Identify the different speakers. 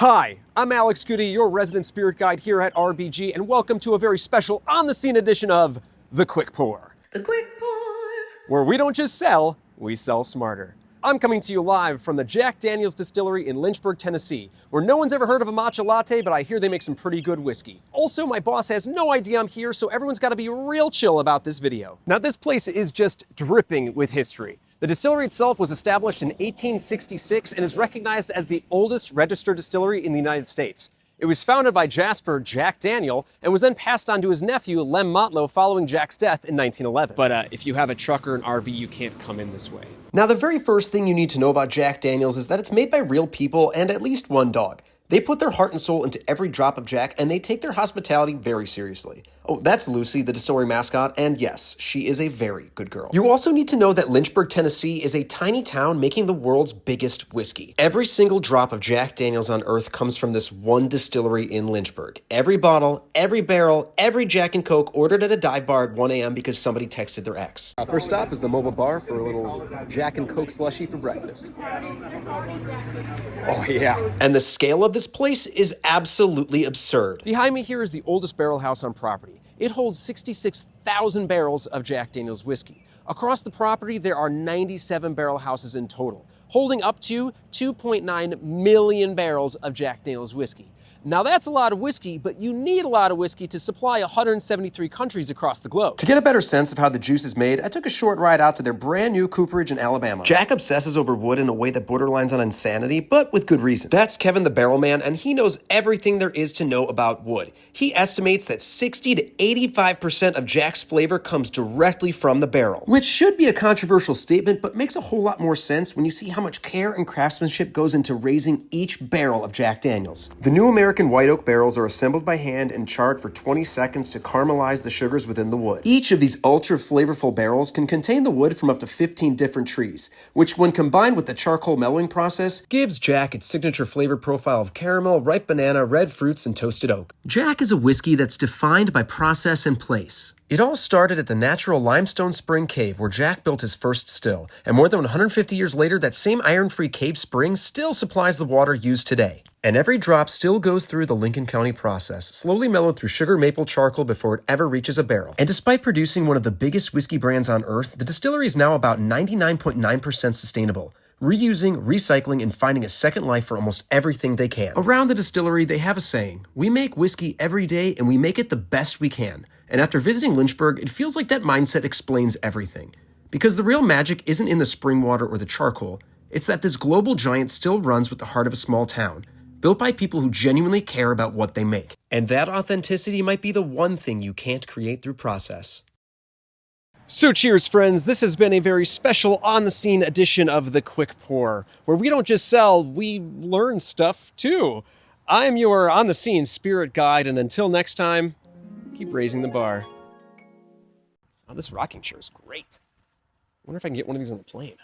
Speaker 1: Hi, I'm Alex Goody, your resident spirit guide here at RBG, and welcome to a very special on-the-scene edition of The Quick Pour.
Speaker 2: The Quick Pour!
Speaker 1: Where we don't just sell, we sell smarter. I'm coming to you live from the Jack Daniel's Distillery in Lynchburg, Tennessee, where no one's ever heard of a matcha latte, but I hear they make some pretty good whiskey. Also, my boss has no idea I'm here, so everyone's gotta be real chill about this video. Now, this place is just dripping with history. The distillery itself was established in 1866 and is recognized as the oldest registered distillery in the United States. It was founded by Jasper Jack Daniel and was then passed on to his nephew, Lem Motlow, following Jack's death in 1911. But if you have a truck or an RV, you can't come in this way.
Speaker 3: Now, the very first thing you need to know about Jack Daniel's is that it's made by real people and at least one dog. They put their heart and soul into every drop of Jack, and they take their hospitality very seriously. Oh, that's Lucy, the distillery mascot, and yes, she is a very good girl. You also need to know that Lynchburg, Tennessee is a tiny town making the world's biggest whiskey. Every single drop of Jack Daniel's on earth comes from this one distillery in Lynchburg. Every bottle, every barrel, every Jack and Coke ordered at a dive bar at 1 a.m. because somebody texted their ex.
Speaker 1: First stop is the mobile bar for a little Jack and Coke slushie for breakfast. Oh yeah.
Speaker 3: And the scale of this place is absolutely absurd.
Speaker 1: Behind me here is the oldest barrel house on property. It holds 66,000 barrels of Jack Daniel's whiskey. Across the property, there are 97 barrel houses in total, holding up to 2.9 million barrels of Jack Daniel's whiskey. Now that's a lot of whiskey, but you need a lot of whiskey to supply 173 countries across the globe.
Speaker 3: To get a better sense of how the juice is made, I took a short ride out to their brand new cooperage in Alabama. Jack obsesses over wood in a way that borderlines on insanity, but with good reason. That's Kevin the Barrel Man, and he knows everything there is to know about wood. He estimates that 60 to 85% of Jack's flavor comes directly from the barrel, which should be a controversial statement, but makes a whole lot more sense when you see how much care and craftsmanship goes into raising each barrel of Jack Daniel's. The new American white oak barrels are assembled by hand and charred for 20 seconds to caramelize the sugars within the wood. Each of these ultra flavorful barrels can contain the wood from up to 15 different trees, which when combined with the charcoal mellowing process, gives Jack its signature flavor profile of caramel, ripe banana, red fruits, and toasted oak. Jack is a whiskey that's defined by process and place. It all started at the natural limestone spring cave where Jack built his first still, and more than 150 years later, that same iron-free cave spring still supplies the water used today. And every drop still goes through the Lincoln County process, slowly mellowed through sugar maple charcoal before it ever reaches a barrel. And despite producing one of the biggest whiskey brands on earth, the distillery is now about 99.9% sustainable, reusing, recycling, and finding a second life for almost everything they can. Around the distillery, they have a saying, "We make whiskey every day and we make it the best we can." And after visiting Lynchburg, it feels like that mindset explains everything. Because the real magic isn't in the spring water or the charcoal, it's that this global giant still runs with the heart of a small town, built by people who genuinely care about what they make. And that authenticity might be the one thing you can't create through process.
Speaker 1: So cheers, friends. This has been a very special on-the-scene edition of The Quick Pour, where we don't just sell, we learn stuff too. I'm your on-the-scene spirit guide, and until next time, keep raising the bar. Oh, this rocking chair is great. I wonder if I can get one of these on the plane.